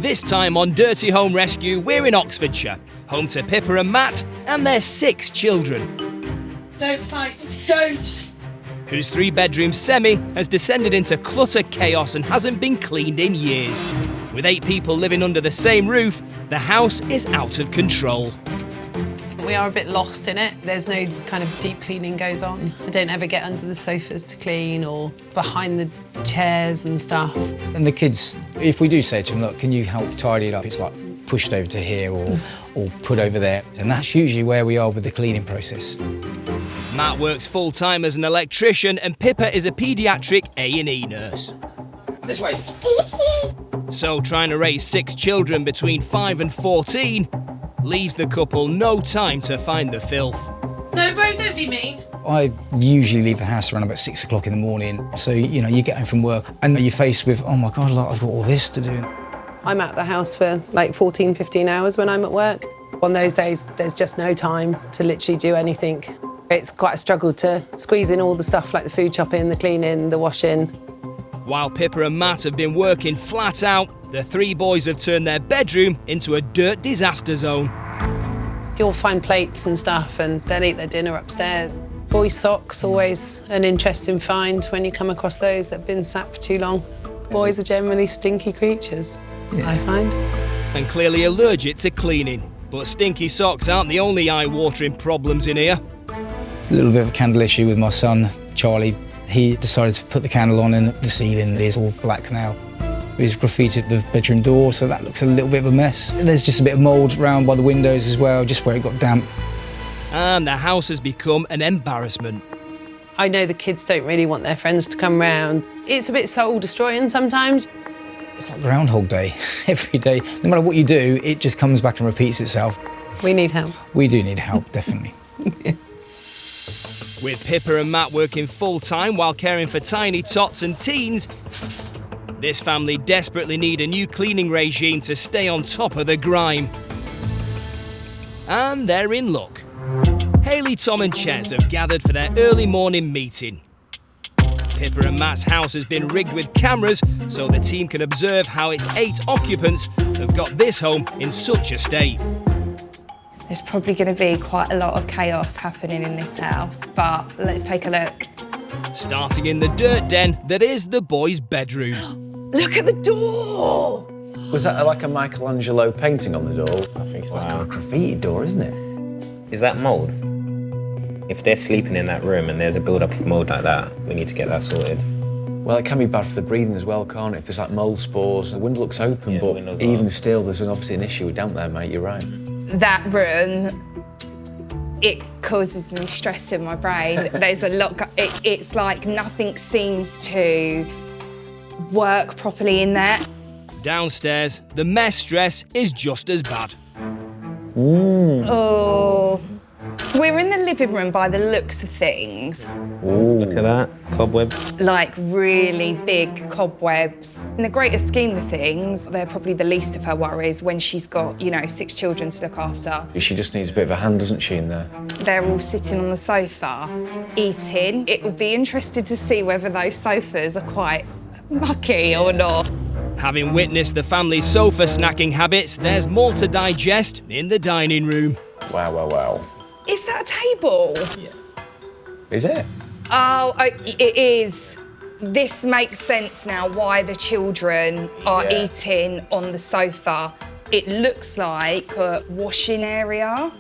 This time on Dirty Home Rescue, we're in Oxfordshire, home to Pippa and Matt and their 6 children. Don't fight, don't! Whose 3-bedroom semi has descended into clutter chaos and hasn't been cleaned in years. With 8 people living under the same roof, the house is out of control. We are a bit lost in it. There's no kind of deep cleaning goes on. I don't ever get under the sofas to clean or behind the chairs and stuff. And the kids, if we do say to them, look, can you help tidy it up? It's like pushed over to here or put over there. And that's usually where we are with the cleaning process. Matt works full-time as an electrician and Pippa is a paediatric A&E nurse. This way. So trying to raise 6 children between 5 and 14 leaves the couple no time to find the filth. No, Bo, don't be mean. I usually leave the house around about 6 o'clock in the morning. So, you know, you get home from work and you're faced with, oh my God, like, I've got all this to do. I'm at the house for like 14, 15 hours when I'm at work. On those days, there's just no time to literally do anything. It's quite a struggle to squeeze in all the stuff like the food chopping, the cleaning, the washing. While Pippa and Matt have been working flat out, the 3 boys have turned their bedroom into a dirt disaster zone. You'll find plates and stuff and they'll eat their dinner upstairs. Boys' socks, always an interesting find when you come across those that have been sat for too long. Boys are generally stinky creatures, I find. And clearly allergic to cleaning. But stinky socks aren't the only eye-watering problems in here. A little bit of a candle issue with my son, Charlie. He decided to put the candle on and the ceiling is all black now. He's graffitied the bedroom door, so that looks a little bit of a mess. There's just a bit of mould around by the windows as well, just where it got damp. And the house has become an embarrassment. I know the kids don't really want their friends to come round. It's a bit soul-destroying sometimes. It's like Groundhog Day. Every day, no matter what you do, it just comes back and repeats itself. We need help. We do need help, definitely. With Pippa and Matt working full-time while caring for tiny tots and teens, this family desperately need a new cleaning regime to stay on top of the grime. And they're in luck. Hayley, Tom and Ches have gathered for their early morning meeting. Pippa and Matt's house has been rigged with cameras so the team can observe how its 8 occupants have got this home in such a state. There's probably going to be quite a lot of chaos happening in this house, but let's take a look. Starting in the dirt den that is the boys' bedroom. Look at the door! Was that like a Michelangelo painting on the door? I think it's like a graffiti door, isn't it? Is that mould? If they're sleeping in that room and there's a build-up of mould like that, we need to get that sorted. Well, it can be bad for the breathing as well, can't it? If there's like mould spores, the window looks open, but even still, there's obviously an issue with damp there, mate, you're right. That room, it causes me stress in my brain. There's a lot, it's like nothing seems to work properly in there. Downstairs, the mess stress is just as bad. Oh. We're in the living room by the looks of things. Ooh, look at that, cobwebs. Like really big cobwebs. In the greater scheme of things, they're probably the least of her worries when she's got, you know, 6 children to look after. She just needs a bit of a hand, doesn't she, in there? They're all sitting on the sofa, eating. It would be interesting to see whether those sofas are quite mucky or not. Having witnessed the family's sofa snacking habits, there's more to digest in the dining room. Wow, wow, wow. Is that a table? Yeah. Is it? Oh, it is. This makes sense now why the children are eating on the sofa. It looks like a washing area.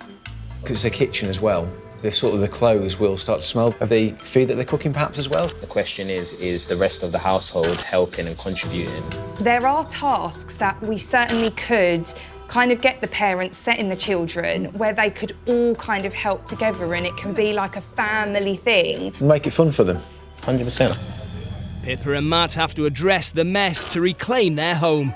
Because it's a kitchen as well. The clothes will start to smell of the food that they're cooking perhaps as well. The question is the rest of the household helping and contributing? There are tasks that we certainly could kind of get the parents setting the children where they could all kind of help together and it can be like a family thing. Make it fun for them. 100%. Pippa and Matt have to address the mess to reclaim their home.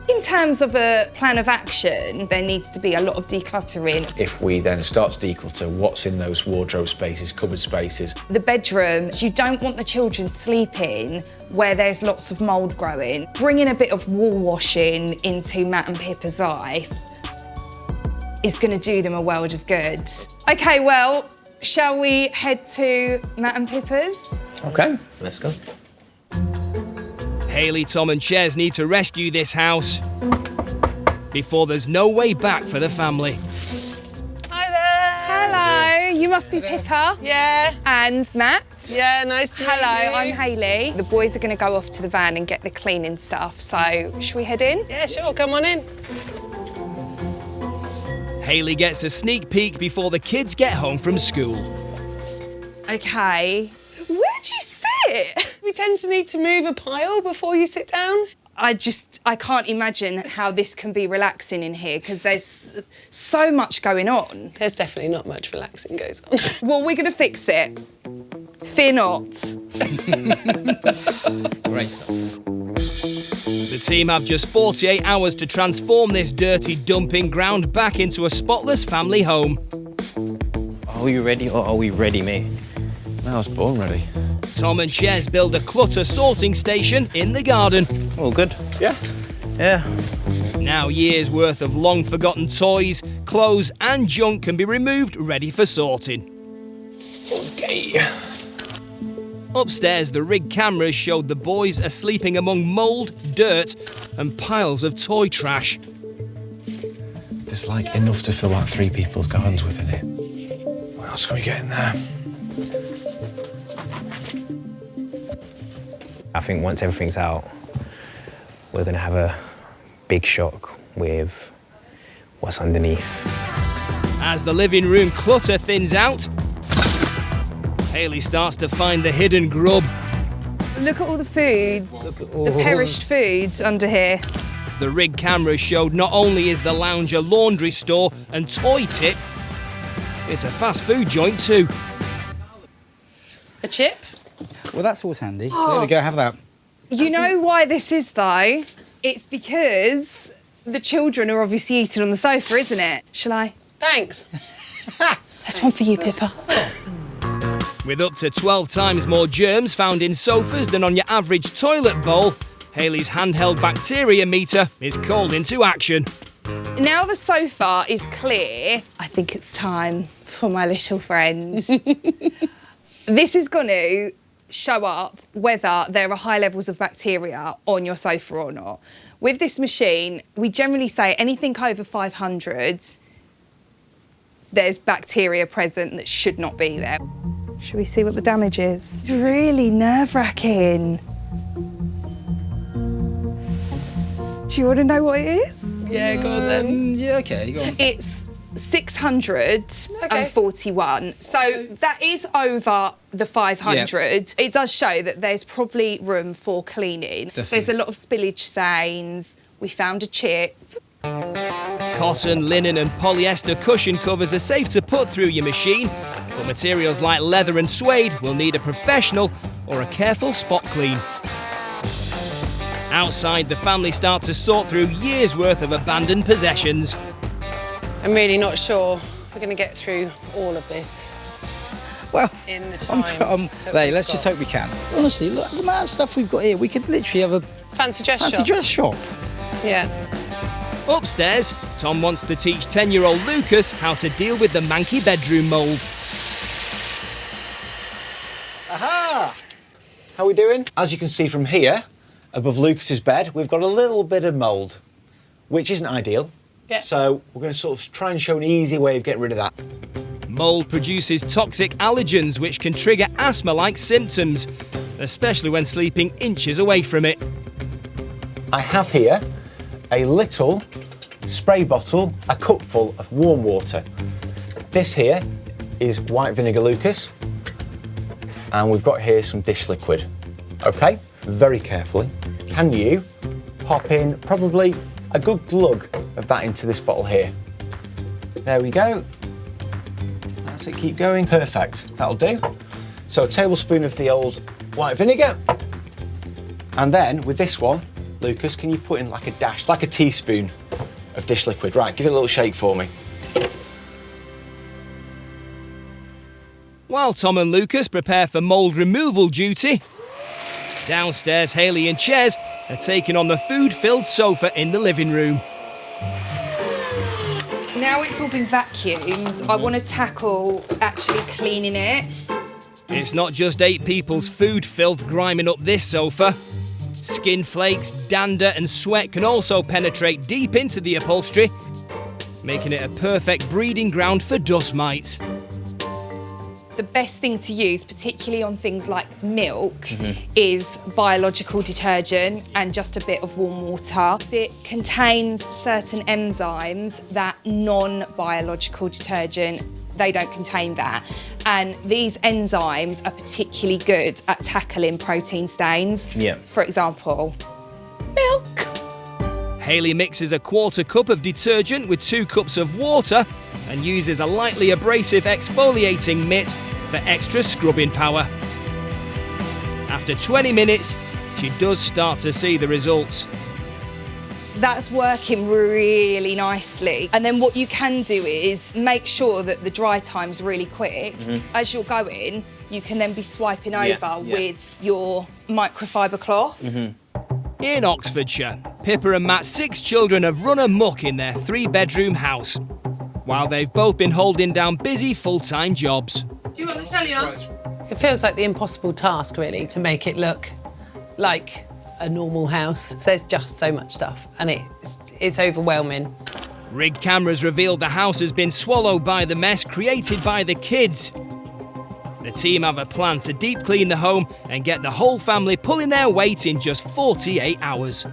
In terms of a plan of action, there needs to be a lot of decluttering. If we then start to declutter what's in those wardrobe spaces, cupboard spaces. The bedroom, you don't want the children sleeping where there's lots of mould growing. Bringing a bit of wall washing into Matt and Pippa's life is going to do them a world of good. OK, well, shall we head to Matt and Pippa's? OK. Let's go. Hayley, Tom and Ches need to rescue this house before there's no way back for the family. Hi there. Hello, you must be Pippa. Yeah. And Matt. Yeah, nice to meet you. Hello, I'm Hayley. The boys are going to go off to the van and get the cleaning stuff, so should we head in? Yeah, sure, come on in. Hayley gets a sneak peek before the kids get home from school. Okay. Where'd you sit? We tend to need to move a pile before you sit down. I can't imagine how this can be relaxing in here because there's so much going on. There's definitely not much relaxing goes on. Well, we're going to fix it. Fear not. Great stuff. The team have just 48 hours to transform this dirty dumping ground back into a spotless family home. Are we ready or are we ready, mate? No, I was born ready. Tom and Ches build a clutter sorting station in the garden. All good? Yeah. Yeah. Now years' worth of long-forgotten toys, clothes and junk can be removed, ready for sorting. Okay. Upstairs, the rig cameras showed the boys are sleeping among mould, dirt and piles of toy trash. There's like enough to fill like 3 people's gardens within it. What else can we get in there? I think once everything's out, we're going to have a big shock with what's underneath. As the living room clutter thins out, Hayley starts to find the hidden grub. Look at all the food, the perished food under here. The rig cameras showed not only is the lounge a laundry store and toy tip, it's a fast food joint too. A chip? Well, that's always handy. There we go, have that. You know why this is, though? It's because the children are obviously eating on the sofa, isn't it? Shall I? Thanks. That's one for you, Pippa. With up to 12 times more germs found in sofas than on your average toilet bowl, Hayley's handheld bacteria meter is called into action. Now the sofa is clear, I think it's time for my little friends. This is going to show up whether there are high levels of bacteria on your sofa or not. With this machine, we generally say anything over 500, there's bacteria present that should not be there. Should we see what the damage is? It's really nerve-wracking. Do you want to know what it is? Yeah, go on then. Yeah, okay, go on. It's 641. So that is over the 500. It does show that there's probably room for cleaning. Definitely. There's a lot of spillage stains. We found a chip. Cotton, linen and polyester cushion covers are safe to put through your machine, but materials like leather and suede will need a professional or a careful spot clean. Outside, the family start to sort through years' worth of abandoned possessions. I'm really not sure we're going to get through all of this Well, in the time. Let's just hope we can. Honestly, look at the amount of stuff we've got here. We could literally have a Fancy dress fancy shop. dress shop. Yeah. Upstairs, Tom wants to teach 10-year-old Lucas how to deal with the manky bedroom mould. Aha! How are we doing? As you can see from here, above Lucas's bed, we've got a little bit of mould, which isn't ideal. Yeah. So we're going to sort of try and show an easy way of getting rid of that. Mould produces toxic allergens which can trigger asthma-like symptoms, especially when sleeping inches away from it. I have here a little spray bottle, a cupful of warm water. This here is white vinegar, Lucas, and we've got here some dish liquid. Okay, very carefully, can you pop in probably a good glug of that into this bottle here? There we go. That's it, keep going. Perfect, that'll do. So a tablespoon of the old white vinegar. And then with this one, Lucas, can you put in like a dash, like a teaspoon of dish liquid? Right, give it a little shake for me. While Tom and Lucas prepare for mould removal duty, downstairs Hayley and Ches are taking on the food-filled sofa in the living room. Now it's all been vacuumed, I want to tackle actually cleaning it. It's not just 8 people's food filth griming up this sofa. Skin flakes, dander and sweat can also penetrate deep into the upholstery, making it a perfect breeding ground for dust mites. The best thing to use, particularly on things like milk, is biological detergent and just a bit of warm water. It contains certain enzymes that non-biological detergent, they don't contain that. And these enzymes are particularly good at tackling protein stains. Yeah. For example, milk. Hayley mixes a 1/4 cup of detergent with 2 cups of water and uses a lightly abrasive exfoliating mitt for extra scrubbing power. After 20 minutes, she does start to see the results. That's working really nicely. And then what you can do is make sure that the dry time's really quick. As you're going, you can then be swiping over with your microfiber cloth. In Oxfordshire, Pippa and Matt's 6 children have run amok in their 3-bedroom house, while they've both been holding down busy full-time jobs. Do you want the telly on? It feels like the impossible task, really, to make it look like a normal house. There's just so much stuff, and it's overwhelming. Rigged cameras revealed the house has been swallowed by the mess created by the kids. The team have a plan to deep clean the home and get the whole family pulling their weight in just 48 hours.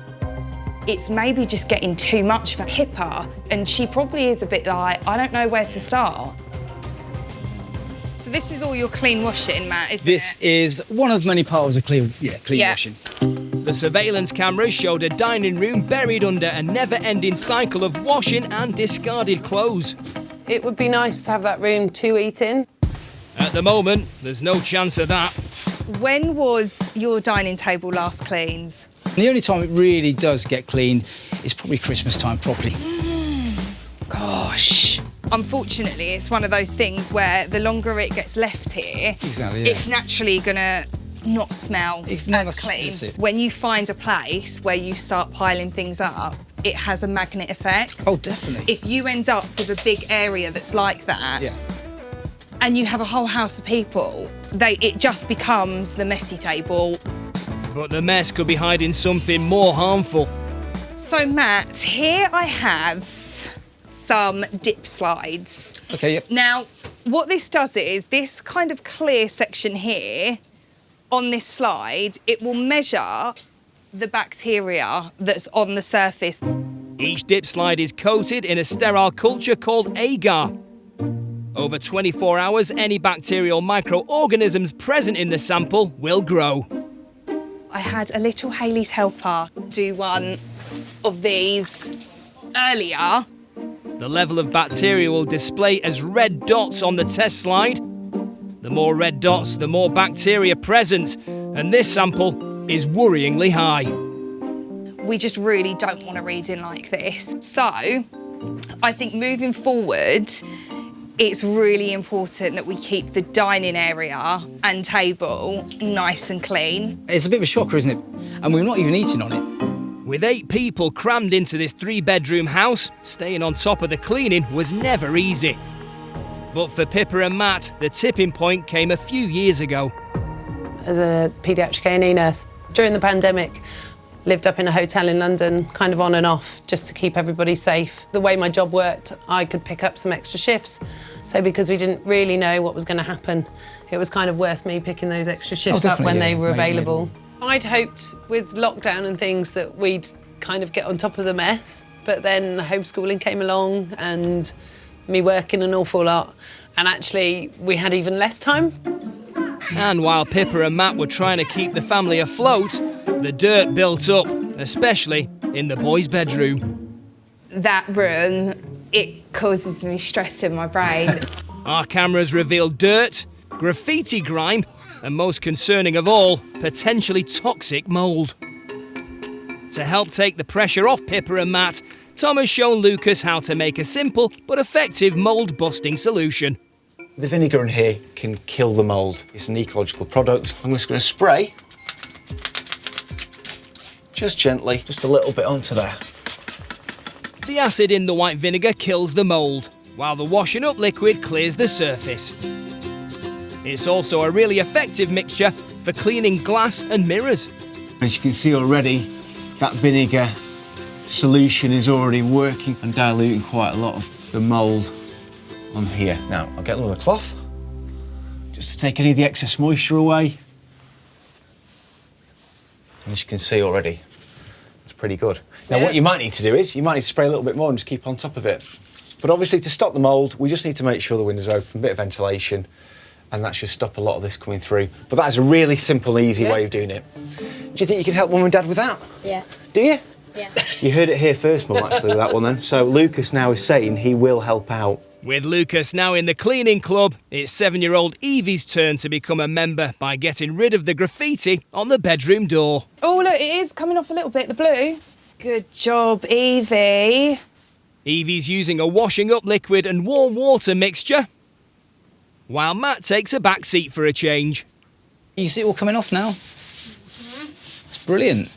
It's maybe just getting too much for Pippa, and she probably is a bit like, I don't know where to start. So this is all your clean washing, Matt, isn't This it? is one of many parts of clean Yeah. washing. The surveillance cameras showed a dining room buried under a never-ending cycle of washing and discarded clothes. It would be nice to have that room to eat in. At the moment, there's no chance of that. When was your dining table last cleaned? The only time it really does get clean is probably Christmas time properly. Gosh. Unfortunately, it's one of those things where the longer it gets left here, Exactly, yeah. it's naturally gonna not smell as clean. that's it. When you find a place where you start piling things up, it has a magnet effect. Oh, definitely. If you end up with a big area that's like that, Yeah. and you have a whole house of people, it just becomes the messy table. But the mess could be hiding something more harmful. So Matt, here I have some dip slides. Okay, yep. Now, what this does is, this kind of clear section here, on this slide, it will measure the bacteria that's on the surface. Each dip slide is coated in a sterile culture called agar. Over 24 hours, any bacterial microorganisms present in the sample will grow. I had a little Hayley's helper do one of these earlier. The level of bacteria will display as red dots on the test slide. The more red dots, the more bacteria present, and this sample is worryingly high. We just really don't want a reading like this. So, I think moving forward, it's really important that we keep the dining area and table nice and clean. It's a bit of a shocker, isn't it? And we're not even eating on it. With 8 people crammed into this 3-bedroom house, staying on top of the cleaning was never easy. But for Pippa and Matt, the tipping point came a few years ago. As a paediatric A&E nurse, during the pandemic, lived up in a hotel in London, kind of on and off, just to keep everybody safe. The way my job worked, I could pick up some extra shifts. So because we didn't really know what was going to happen, it was kind of worth me picking those extra shifts up when they were available. I'd hoped with lockdown and things that we'd kind of get on top of the mess, but then homeschooling came along and me working an awful lot, and actually we had even less time. And while Pippa and Matt were trying to keep the family afloat, the dirt built up, especially in the boys' bedroom. That room, it causes me stress in my brain. Our cameras revealed dirt, graffiti grime, and most concerning of all, potentially toxic mould. To help take the pressure off Pippa and Matt, Tom has shown Lucas how to make a simple but effective mould-busting solution. The vinegar in here can kill the mould. It's an ecological product. I'm just going to spray, just gently, just a little bit onto there. The acid in the white vinegar kills the mould, while the washing up liquid clears the surface. It's also a really effective mixture for cleaning glass and mirrors. As you can see already, that vinegar solution is already working and diluting quite a lot of the mould on here. Now, I'll get another cloth, just to take any of the excess moisture away. And as you can see already, it's pretty good. Now, what you might need to do is, you might need to spray a little bit more and just keep on top of it. But obviously, to stop the mould, we just need to make sure the windows are open, a bit of ventilation, and that should stop a lot of this coming through. But that is a really simple, easy way of doing it. Do you think you can help Mum and Dad with that? Yeah. Do you? Yeah. You heard it here first, Mum, actually, with that one then. So Lucas now is saying he will help out. With Lucas now in the cleaning club, it's 7-year-old Evie's turn to become a member by getting rid of the graffiti on the bedroom door. Oh, look, it is coming off a little bit, the blue. Good job, Evie. Evie's using a washing up liquid and warm water mixture, while Matt takes a back seat for a change. You see it all coming off now? It's brilliant.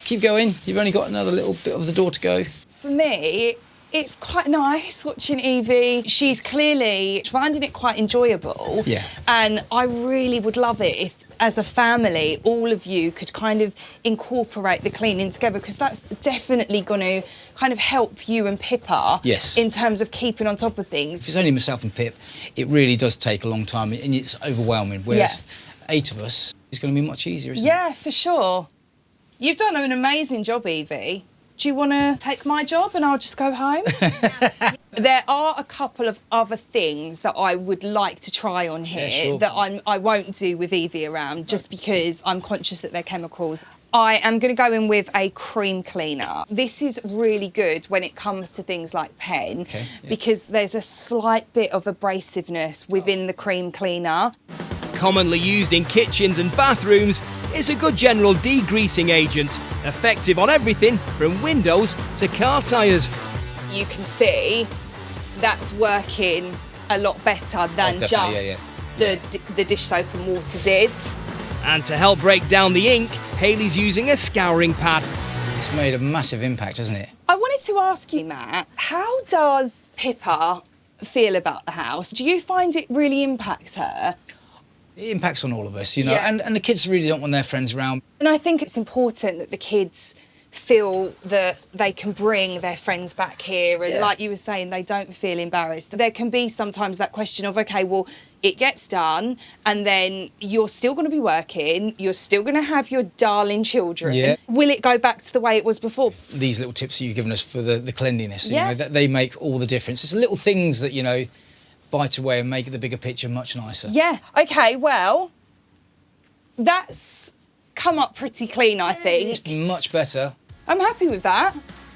Keep going. You've only got another little bit of the door to go. For me, it's quite nice watching Evie. She's clearly finding it quite enjoyable. Yeah. And I really would love it if, as a family, all of you could kind of incorporate the cleaning together, because that's definitely going to kind of help you and Pippa. Yes. In terms of keeping on top of things. If it's only myself and Pip, it really does take a long time and it's overwhelming. Whereas 8 of us, it's going to be much easier, isn't it? Yeah, for sure. You've done an amazing job, Evie. Do you want to take my job and I'll just go home? There are a couple of other things that I would like to try on here that I won't do with Evie around, just because I'm conscious that they're chemicals. I am going to go in with a cream cleaner. This is really good when it comes to things like pen, because there's a slight bit of abrasiveness within the cream cleaner. Commonly used in kitchens and bathrooms, it's a good general degreasing agent, effective on everything from windows to car tyres. You can see that's working a lot better than just the dish soap and water did. And to help break down the ink, Hayley's using a scouring pad. It's made a massive impact, hasn't it? I wanted to ask you, Matt, how does Pippa feel about the house? Do you find it really impacts her? It impacts on all of us, you know, and the kids really don't want their friends around. And I think it's important that the kids feel that they can bring their friends back here, and like you were saying, they don't feel embarrassed. There can be sometimes that question of, OK, well, it gets done and then you're still going to be working, you're still going to have your darling children. Yeah. Will it go back to the way it was before? These little tips that you've given us for the cleanliness, you know, that they make all the difference. It's little things that, you know, bite away and make the bigger picture much nicer. Yeah, OK, well, that's come up pretty clean, I think. It's much better. I'm happy with that.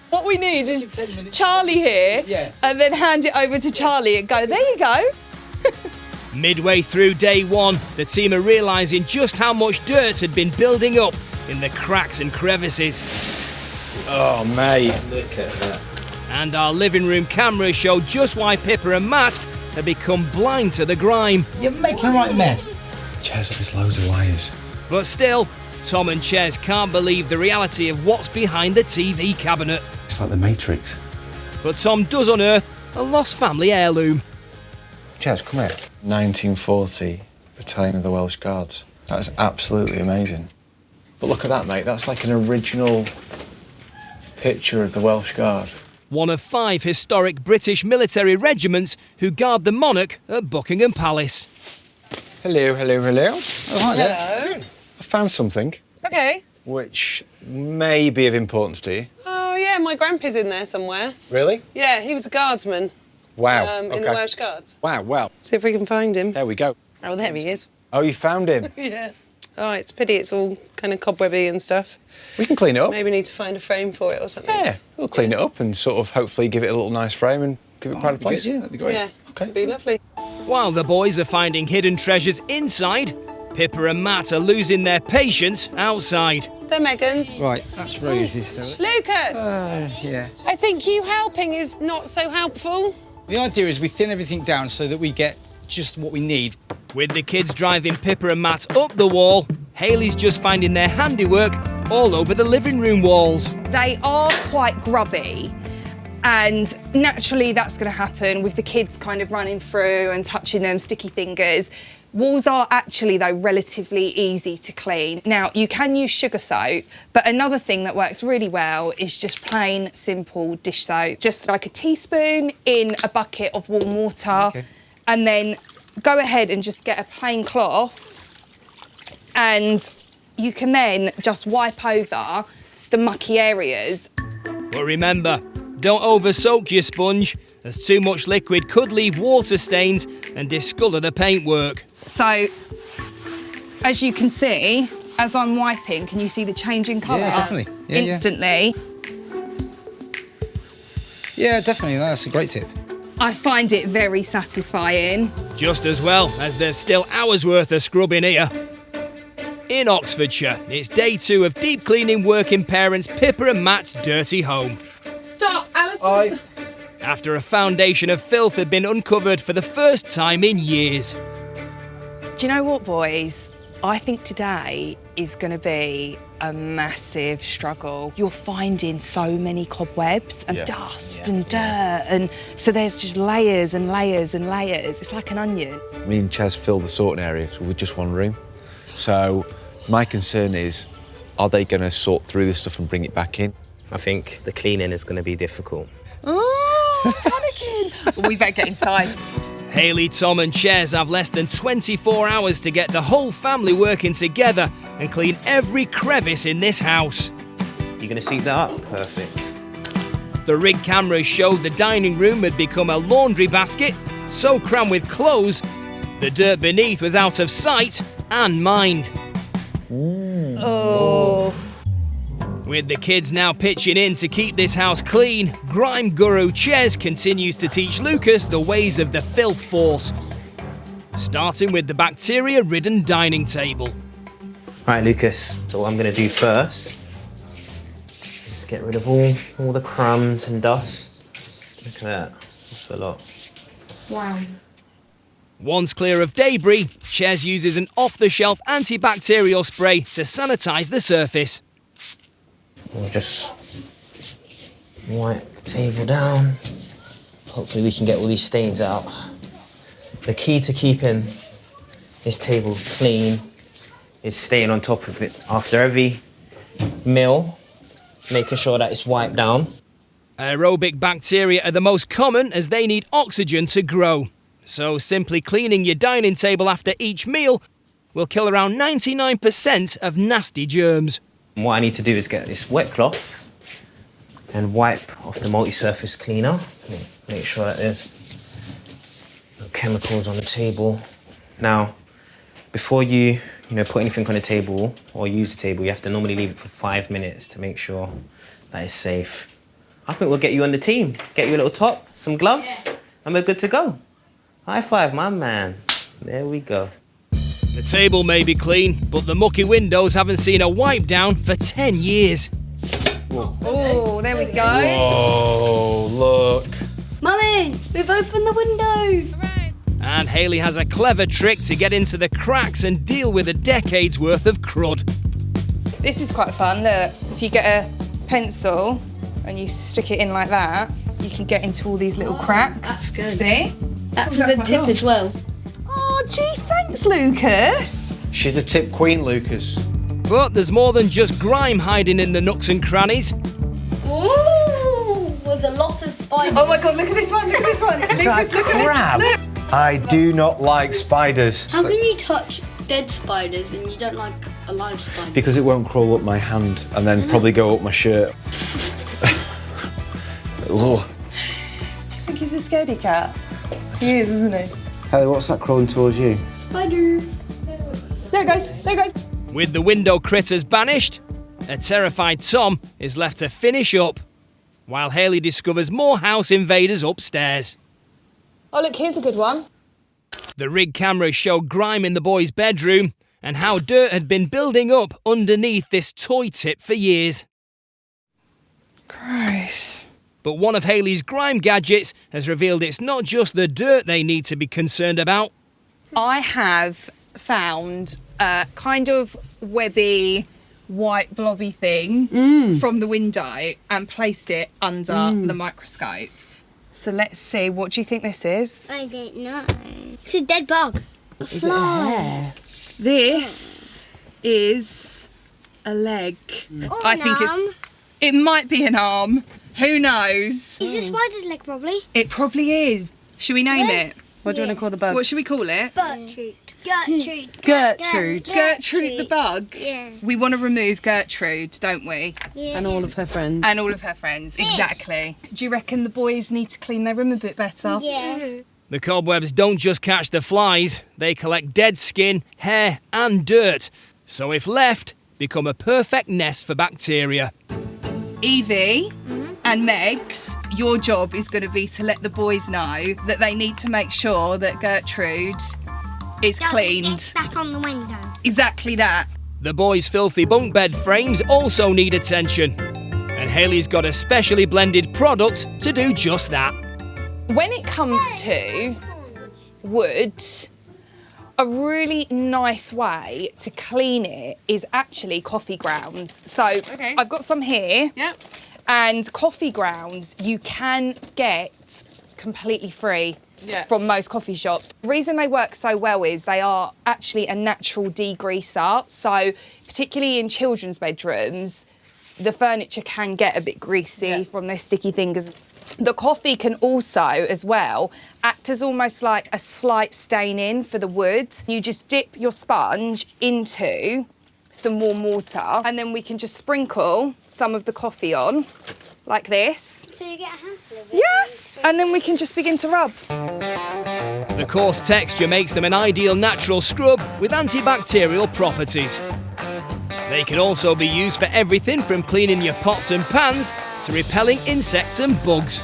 What we need is Charlie here, and then hand it over to Charlie and go, there you go. Midway through day one, the team are realising just how much dirt had been building up in the cracks and crevices. Oh, mate. Look at that. And our living room cameras show just why Pippa and Matt have become blind to the grime. You're making a right mess. Chaz, there's loads of wires. But still, Tom and Ches can't believe the reality of what's behind the TV cabinet. It's like the Matrix. But Tom does unearth a lost family heirloom. Chaz, come here. 1940 Battalion of the Welsh Guards. That's absolutely amazing. But look at that, mate. That's like an original picture of the Welsh Guard. One of 5 historic British military regiments who guard the monarch at Buckingham Palace. Hello, hello, hello. Oh, hi there. Hello. I found something OK. which may be of importance to you. Oh, yeah, my grandpa's in there somewhere. Really? Yeah, he was a guardsman. Wow. In the Welsh Guards. Wow, wow. See if we can find him. There we go. Oh, there he is. Oh, you found him. Yeah. Oh, it's a pity it's all kind of cobwebby and stuff. We can clean it up. Maybe need to find a frame for it or something. Yeah, we'll clean it up and sort of hopefully give it a little nice frame and give it pride of place. Yeah, that'd be great. Yeah, Okay. it'd be lovely. While the boys are finding hidden treasures inside, Pippa and Matt are losing their patience outside. They're Megan's. Right, that's Rosie's. So. Lucas! Yeah. I think you helping is not so helpful. The idea is we thin everything down so that we get just what we need. With the kids driving Pippa and Matt up the wall, Hayley's just finding their handiwork all over the living room walls. They are quite grubby, and naturally that's going to happen with the kids kind of running through and touching them, sticky fingers. Walls are actually, though, relatively easy to clean. Now, you can use sugar soap, but another thing that works really well is just plain, simple dish soap. Just like a teaspoon in a bucket of warm water, and then go ahead and just get a plain cloth, and you can then just wipe over the mucky areas. But remember, don't over-soak your sponge, as too much liquid could leave water stains and discolour the paintwork. So, as you can see, as I'm wiping, can you see the change in colour? Yeah, definitely. Yeah, instantly. Yeah, definitely. That's a great tip. I find it very satisfying. Just as well, as there's still hours worth of scrubbing here. In Oxfordshire, it's day 2 of deep cleaning working parents Pippa and Matt's dirty home. Stop, Alice. After a foundation of filth had been uncovered for the first time in years. Do you know what, boys? I think today is going to be a massive struggle. You're finding so many cobwebs and dust and dirt, and so there's just layers and layers and layers. It's like an onion. Me and Chaz filled the sorting area with just one room. So my concern is, are they going to sort through this stuff and bring it back in? I think the cleaning is going to be difficult. Oh, panicking. Well, we better get inside. Hayley, Tom and Chez have less than 24 hours to get the whole family working together and clean every crevice in this house. You're going to see that up? Perfect. The rig cameras showed the dining room had become a laundry basket, so crammed with clothes, the dirt beneath was out of sight and mind. Oh. With the kids now pitching in to keep this house clean, grime guru Chez continues to teach Lucas the ways of the Filth Force. Starting with the bacteria-ridden dining table. Right, Lucas, so what I'm going to do first is get rid of all the crumbs and dust. Look at that, that's a lot. Wow. Once clear of debris, Chez uses an off-the-shelf antibacterial spray to sanitise the surface. We'll just wipe the table down. Hopefully we can get all these stains out. The key to keeping this table clean is staying on top of it after every meal, making sure that it's wiped down. Aerobic bacteria are the most common as they need oxygen to grow. So simply cleaning your dining table after each meal will kill around 99% of nasty germs. And what I need to do is get this wet cloth and wipe off the multi-surface cleaner. Make sure that there's no chemicals on the table. Now, before you put anything on the table or use the table, you have to normally leave it for 5 minutes to make sure that it's safe. I think we'll get you on the team. Get you a little top, some gloves, and we're good to go. High five, my man. There we go. The table may be clean, but the mucky windows haven't seen a wipe down for 10 years. Oh, there we go. Oh, look. Mummy, we've opened the window. And Hayley has a clever trick to get into the cracks and deal with a decade's worth of crud. This is quite fun. Look, if you get a pencil and you stick it in like that, you can get into all these little cracks. That's good. See? That's a good tip as well. Oh, gee, thanks, Lucas. She's the tip queen, Lucas. But there's more than just grime hiding in the nooks and crannies. Ooh, with a lot of spiders. Oh my God, look at this one, look at this one. Lucas, look at this. Look. I do not like spiders. How can you touch dead spiders and you don't like a live spider? Because it won't crawl up my hand and then probably go up my shirt. Ugh. Do you think he's a scaredy cat? He is, isn't he? Ellie, what's that crawling towards you? Spider. There it goes, there it goes. With the window critters banished, a terrified Tom is left to finish up, while Hayley discovers more house invaders upstairs. Oh, look, here's a good one. The rig cameras show grime in the boys' bedroom and how dirt had been building up underneath this toy tip for years. Gross. But one of Hayley's grime gadgets has revealed it's not just the dirt they need to be concerned about. I have found a kind of webby, white blobby thing from the window and placed it under the microscope. So let's see, what do you think this is? I don't know. It's a dead bug. Is it a hair? This is a leg. I think it might be an arm. Who knows? It's a spider's leg, probably. It probably is. Should we name it? What do you want to call the bug? What should we call it? Gertrude. Gertrude. Gertrude. Gertrude the bug? Yeah. We want to remove Gertrude, don't we? Yeah. And all of her friends. And all of her friends, exactly. Do you reckon the boys need to clean their room a bit better? Yeah. The cobwebs don't just catch the flies, they collect dead skin, hair and dirt. So if left, become a perfect nest for bacteria. Evie and Megs, your job is going to be to let the boys know that they need to make sure that Gertrude is cleaned. Get back on the window. Exactly that. The boys' filthy bunk bed frames also need attention. And Hayley's got a specially blended product to do just that. When it comes to wood, a really nice way to clean it is actually coffee grounds. So I've got some here. Yep. And coffee grounds you can get completely free from most coffee shops. The reason they work so well is they are actually a natural degreaser. So particularly in children's bedrooms, the furniture can get a bit greasy from their sticky fingers. The coffee can also, as well, act as almost like a slight staining for the wood. You just dip your sponge into some warm water and then we can just sprinkle some of the coffee on, like this. So you get a handful of it? Yeah, and then we can just begin to rub. The coarse texture makes them an ideal natural scrub with antibacterial properties. They can also be used for everything from cleaning your pots and pans to repelling insects and bugs.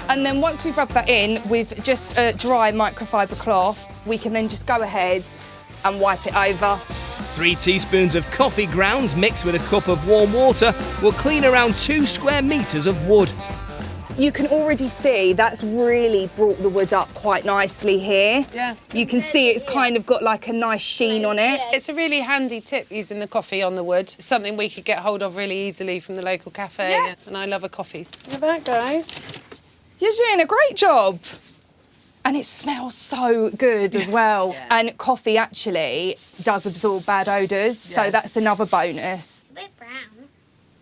And then once we've rubbed that in with just a dry microfiber cloth, we can then just go ahead and wipe it over. 3 teaspoons of coffee grounds mixed with a cup of warm water will clean around 2 square metres of wood. You can already see that's really brought the wood up quite nicely here. Yeah. You can see it's kind of got like a nice sheen on it. It's a really handy tip using the coffee on the wood. Something we could get hold of really easily from the local cafe. Yeah. And I love a coffee. Look at that, guys. You're doing a great job. And it smells so good as well. Yeah. And coffee actually does absorb bad odours, so that's another bonus. It's a bit brown.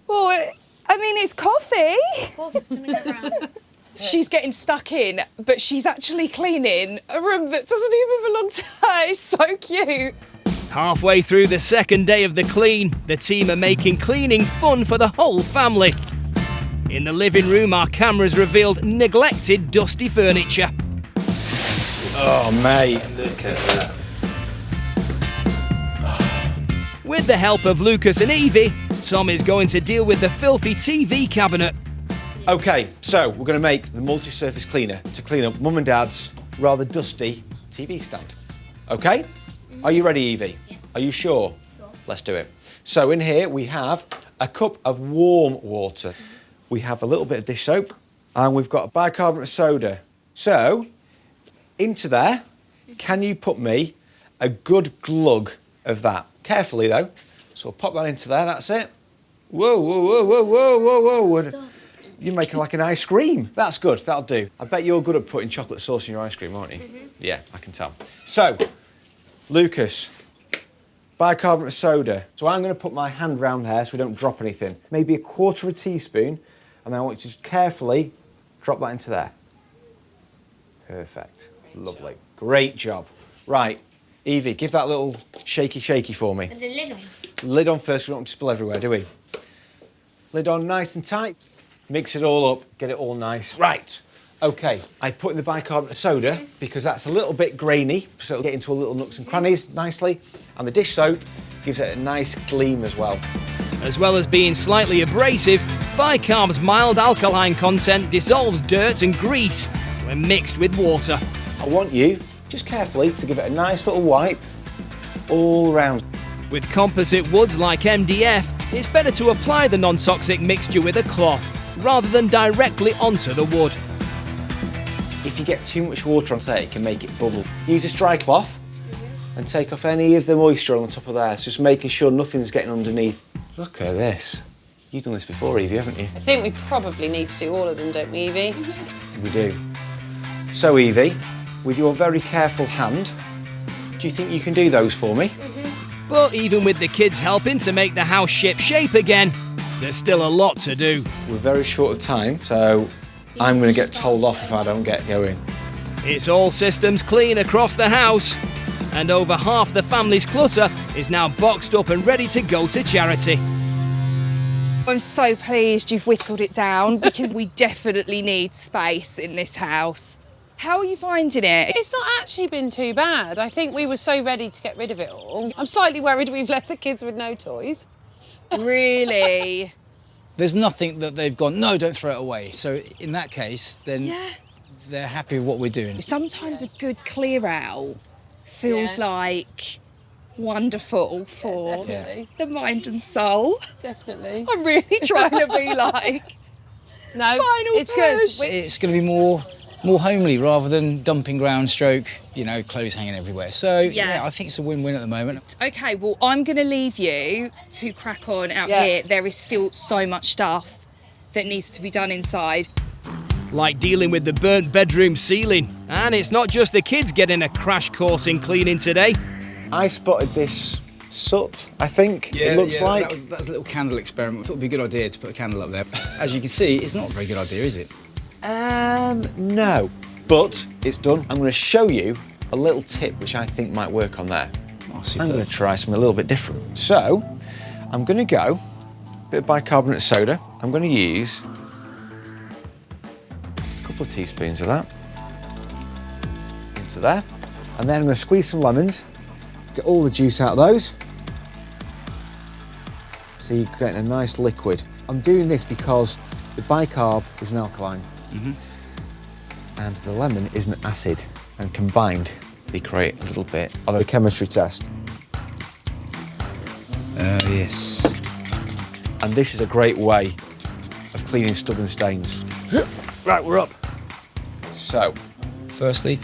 Well, I mean, it's coffee. Of course it's going to go brown. She's getting stuck in, but she's actually cleaning a room that doesn't even belong to her. It's so cute. Halfway through the second day of the clean, the team are making cleaning fun for the whole family. In the living room, our cameras revealed neglected, dusty furniture. Oh, mate. Look at that. With the help of Lucas and Evie, Tom is going to deal with the filthy TV cabinet. OK, so we're going to make the multi-surface cleaner to clean up Mum and Dad's rather dusty TV stand. OK? Are you ready, Evie? Yeah. Are you sure? Sure. Let's do it. So in here we have a cup of warm water. We have a little bit of dish soap and we've got bicarbonate of soda. So, into there, can you put me a good glug of that? Carefully though. So we'll pop that into there, that's it. Whoa, whoa, whoa, whoa, whoa, whoa, whoa. Stop. You're making like an ice cream. That's good, that'll do. I bet you're good at putting chocolate sauce in your ice cream, aren't you? Mm-hmm. Yeah, I can tell. So, Lucas, bicarbonate of soda. So I'm going to put my hand round there so we don't drop anything. Maybe a quarter of a teaspoon, and then I want you to just carefully drop that into there. Perfect. Lovely. Great job. Right, Evie, give that little shaky for me. With the lid on. Lid on first, we don't want it to spill everywhere, do we? Lid on nice and tight. Mix it all up, get it all nice. Right, OK, I put in the bicarbonate of soda because that's a little bit grainy, so it'll get into a little nooks and crannies nicely. And the dish soap gives it a nice gleam as well. As well as being slightly abrasive, bicarb's mild alkaline content dissolves dirt and grease when mixed with water. I want you, just carefully, to give it a nice little wipe all around. With composite woods like MDF, it's better to apply the non-toxic mixture with a cloth rather than directly onto the wood. If you get too much water onto there, it can make it bubble. Use a dry cloth and take off any of the moisture on the top of there. It's just making sure nothing's getting underneath. Look at this. You've done this before, Evie, haven't you? I think we probably need to do all of them, don't we, Evie? We do. So, Evie, with your very careful hand, Do you think you can do those for me? But even with the kids helping to make the house ship shape again, there's still a lot to do. We're very short of time, so I'm going to get told off if I don't get going. It's all systems clean across the house, and over half the family's clutter is now boxed up and ready to go to charity. I'm so pleased you've whittled it down because we definitely need space in this house. How are you finding it? It's not actually been too bad. I think we were so ready to get rid of it all. I'm slightly worried we've left the kids with no toys. Really? There's nothing that they've gone, no, don't throw it away. So in that case, then they're happy with what we're doing. Sometimes a good clear out feels like wonderful for the mind and soul. Definitely. I'm really trying to be like, no, final it's push. good. It's going to be more homely rather than dumping ground stroke, you know, clothes hanging everywhere. So, yeah, I think it's a win-win at the moment. Okay, well, I'm going to leave you to crack on out here. There is still so much stuff that needs to be done inside. Like dealing with the burnt bedroom ceiling. And it's not just the kids getting a crash course in cleaning today. I spotted this soot, I think, it looks like. That was a little candle experiment. I thought it would be a good idea to put a candle up there. As you can see, it's not a very good idea, is it? No. But it's done. I'm going to show you a little tip which I think might work on there. Oh, I'm going to try something a little bit different. So, I'm going to go a bit of bicarbonate of soda. I'm going to use a couple of teaspoons of that into there. And then I'm going to squeeze some lemons, get all the juice out of those. So you're getting a nice liquid. I'm doing this because the bicarb is an alkaline. And the lemon is an acid, and combined they create a little bit of a chemistry test. Yes. And this is a great way of cleaning stubborn stains. Right, we're up. So, Firstly,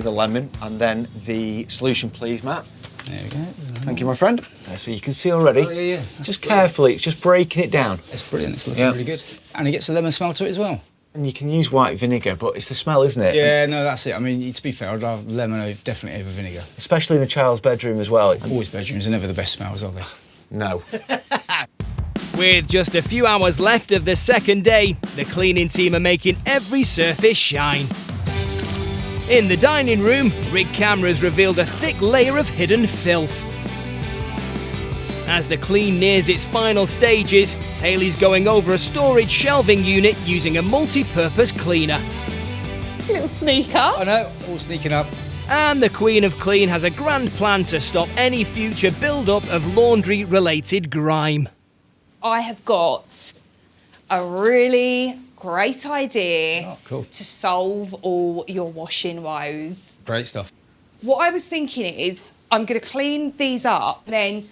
the lemon, and then the solution, please, Matt. there we go. Thank you, my friend. So you can see already. Oh, yeah. Just carefully, it's just breaking it down. It's brilliant. It's looking really good. And it gets a lemon smell to it as well. And you can use white vinegar, but it's the smell, isn't it? Yeah, no, that's it. I mean, to be fair, I'd rather lemon definitely over vinegar. Especially in the child's bedroom as well. Boys' bedrooms are never the best smells, are they? No. With just a few hours left of the second day, the cleaning team are making every surface shine. In the dining room, rig cameras revealed a thick layer of hidden filth. As the clean nears its final stages, Hayley's going over a storage shelving unit using a multi-purpose cleaner. Little sneaker. I know, all sneaking up. And the Queen of Clean has a grand plan to stop any future build-up of laundry-related grime. I have got a really great idea to solve all your washing woes. Great stuff. What I was thinking is, I'm going to clean these up, then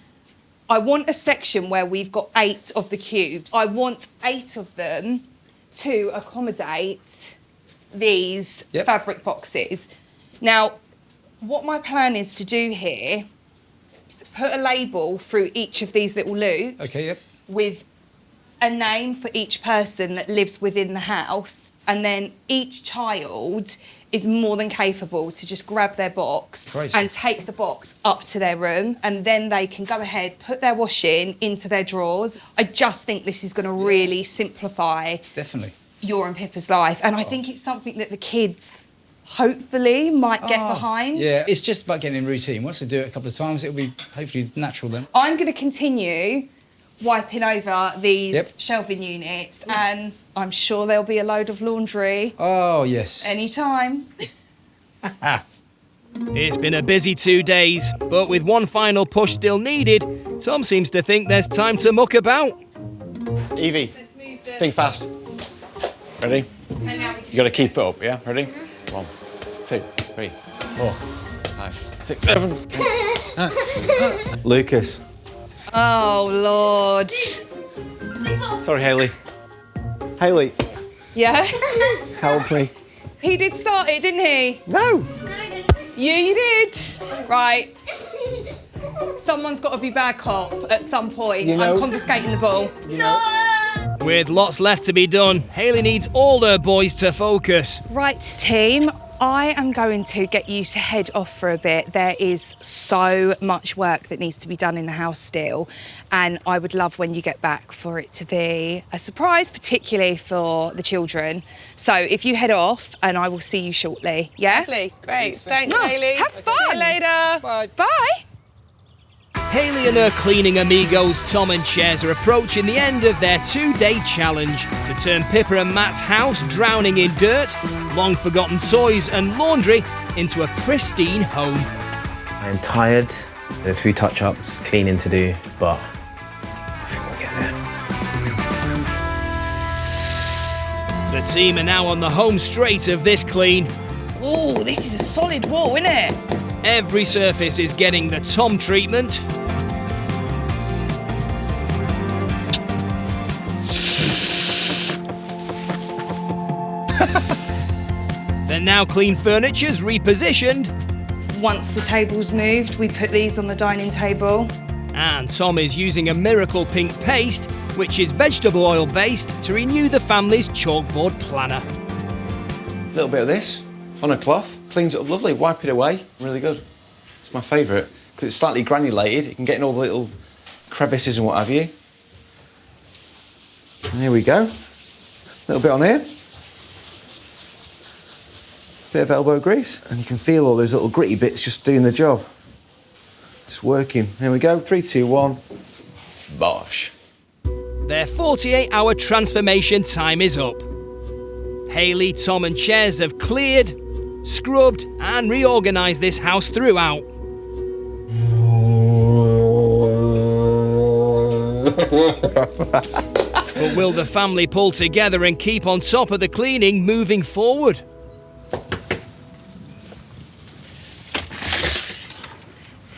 I want a section where we've got 8 of the cubes. I want 8 of them to accommodate these fabric boxes. Now, what my plan is to do here is put a label through each of these little loops with a name for each person that lives within the house, and then each child is more than capable to just grab their box and take the box up to their room, and then they can go ahead, put their washing into their drawers. I just think this is going to really simplify your and Pippa's life, and I think it's something that the kids hopefully might get behind. Yeah, it's just about getting in routine. Once they do it a couple of times, it'll be hopefully natural then. I'm going to continue wiping over these shelving units, and I'm sure there'll be a load of laundry. Oh, yes. Anytime. It's been a busy 2 days, but with one final push still needed, Tom seems to think there's time to muck about. Evie, think fast. Ready? You got to keep it up, yeah? Ready? 1, 2, 3, 4, 5, 6, 7. 8. Lucas. Oh, Lord. Sorry, Hayley. Hayley, Yeah? help me. He did start it, didn't he? No. You did. Right. Someone's got to be bad cop at some point. You know- I'm confiscating the ball. With lots left to be done, Hayley needs all her boys to focus. Right, team. I am going to get you to head off for a bit. There is so much work that needs to be done in the house still, and I would love when you get back for it to be a surprise, particularly for the children. So if you head off, and I will see you shortly, yeah? Lovely, great. Thanks, No, Hayley. have fun. See you later. Bye. Hayley and her cleaning amigos Tom and Ches are approaching the end of their 2-day challenge to turn Pippa and Matt's house drowning in dirt, long forgotten toys and laundry into a pristine home. I am tired. There are 3 touch-ups, cleaning to do, but I think we'll get there. The team are now on the home straight of this clean. Oh, this is a solid wall, isn't it? Every surface is getting the Tom treatment. The now clean furniture's repositioned. Once the table's moved, we put these on the dining table. And Tom is using a miracle pink paste, which is vegetable oil based, to renew the family's chalkboard planner. A little bit of this on a cloth, cleans it up lovely, wipe it away, really good. It's my favourite, because it's slightly granulated, you can get in all the little crevices and what have you. And here we go, a little bit on here. Bit of elbow grease, and you can feel all those little gritty bits just doing the job. Just working. There we go, 3, 2, 1, bosh. Their 48-hour transformation time is up. Hayley, Tom and Ches have cleared, scrubbed and reorganised this house throughout. But will the family pull together and keep on top of the cleaning moving forward?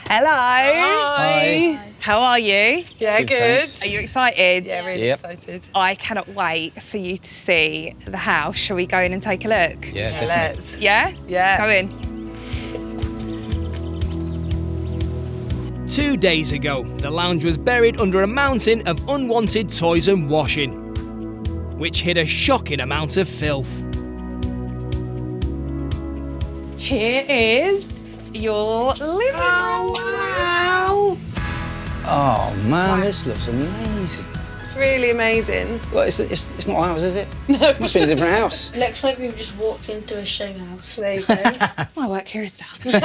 Hello. Hi. How are you? Yeah, Good, good. thanks. Are you excited? Yeah, really Yep. excited. I cannot wait for you to see the house. Shall we go in and take a look? Yeah, definitely. Let's. Yeah? Yeah. Let's go in. 2 days ago, the lounge was buried under a mountain of unwanted toys and washing, which hid a shocking amount of filth. Here is your living room. Wow. Oh man, this looks amazing. It's really amazing. Well, it's not ours, is it? No. It must be in a different house. Looks like we've just walked into a show house. There you go. My work here is done.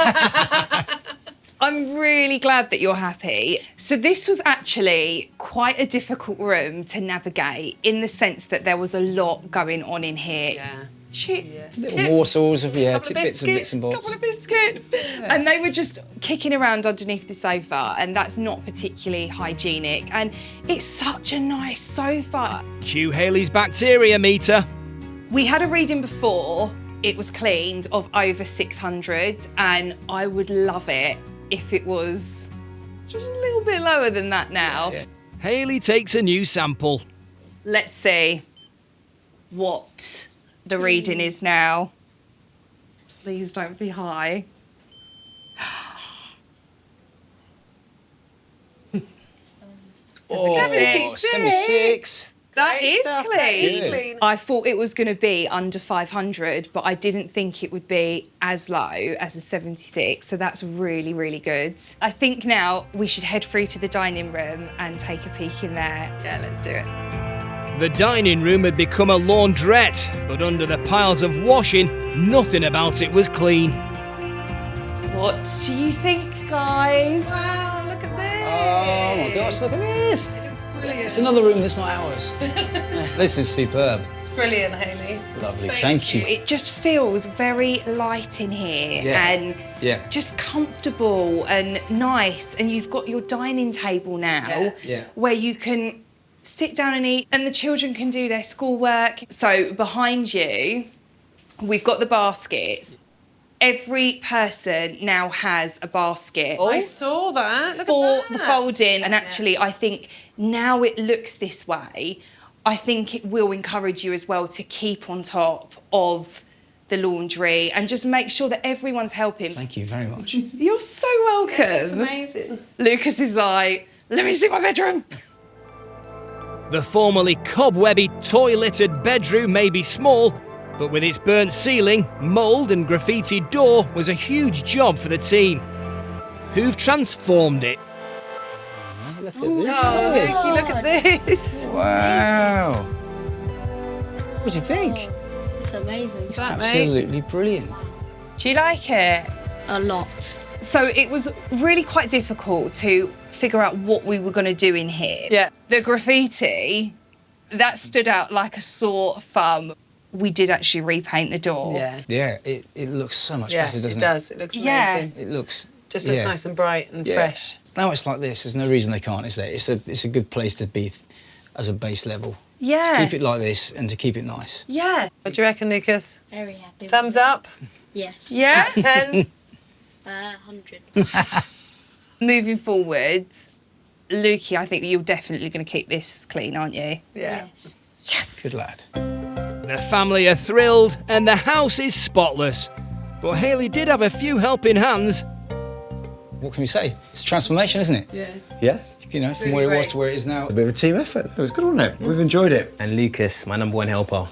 I'm really glad that you're happy. So this was actually quite a difficult room to navigate in the sense that there was a lot going on in here. Yeah. Chips. Little morsels of, yeah, Couple of tidbits and bits and bobs. Couple of biscuits. And they were just kicking around underneath the sofa, and that's not particularly hygienic. And it's such a nice sofa. Cue Hayley's bacteria meter. We had a reading before, it was cleaned, of over 600, and I would love it if it was just a little bit lower than that now. Yeah. Hayley takes a new sample. Let's see what the reading is now. Please don't be high. Oh, 76. That is stuff, clean. that is Good. clean. I thought it was going to be under 500, but I didn't think it would be as low as a 76, so that's really, really good. I think now we should head through to the dining room and take a peek in there. Yeah, let's do it. The dining room had become a laundrette, but under the piles of washing, nothing about it was clean. What do you think, guys? Wow, look at this. Oh my gosh, look at this. It looks brilliant. It's another room that's not ours. This is superb. It's brilliant, Hayley. Lovely, thank you. It just feels very light in here Yeah. and Yeah. just comfortable and nice. And you've got your dining table now Yeah. where you can sit down and eat, and the children can do their schoolwork. So behind you, we've got the baskets. Every person now has a basket. I saw that. Look For at that. the folding, and actually I think now it looks this way, I think it will encourage you as well to keep on top of the laundry and just make sure that everyone's helping. Thank you very much. You're so welcome. It's amazing. Lucas is like, let me see my bedroom. The formerly cobwebby, toy-littered bedroom may be small, But with its burnt ceiling, mould and graffitied door was a huge job for the team, who've transformed it. Look at this. Wow. What do you think? It's amazing. It's absolutely brilliant. Do you like it? A lot. So it was really quite difficult to figure out what we were going to do in here. Yeah. The graffiti, that stood out like a sore thumb. We did actually repaint the door. Yeah. Yeah, it looks so much Yeah, better, doesn't it does. It looks Yeah. amazing. It looks... Just looks nice and bright and fresh. Now it's like this, there's no reason they can't, is there? It's a good place to be as a base level. Yeah. To keep it like this and to keep it nice. Yeah. What do you reckon, Lucas? Very happy. Thumbs up? Yes. Yeah. 10? 100. Moving forwards, Lukey, I think you're definitely going to keep this clean, aren't you? Yeah. Yes. Yes. Good lad. The family are thrilled and the house is spotless. But Hayley did have a few helping hands. What can we say? It's a transformation, isn't it? Yeah. Yeah? You know, from Really where it was great. to where it is now. A bit of a team effort. It was good, wasn't it? We've enjoyed it. And Lucas, my number 1 helper.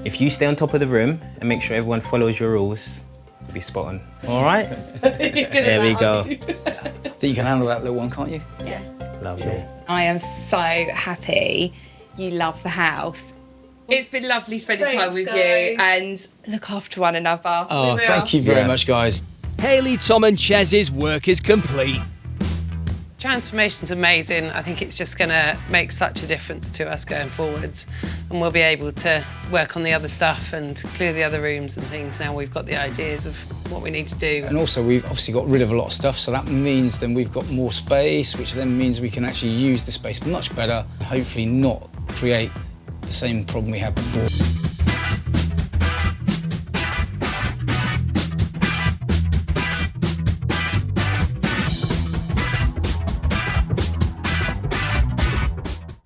If you stay on top of the room and make sure everyone follows your rules, you'll be spot on. All right? There we go. I think you can handle that little one, can't you? Yeah. Lovely. I am so happy you love the house. It's been lovely spending time with you and look after one another. Oh, thank you very much, guys. Hayley, Tom and Chez's work is complete. Transformation's amazing. I think it's just going to make such a difference to us going forwards, and we'll be able to work on the other stuff and clear the other rooms and things. Now we've got the ideas of what we need to do. And also, we've obviously got rid of a lot of stuff, so that means then we've got more space, which then means we can actually use the space much better, hopefully not create the same problem we had before.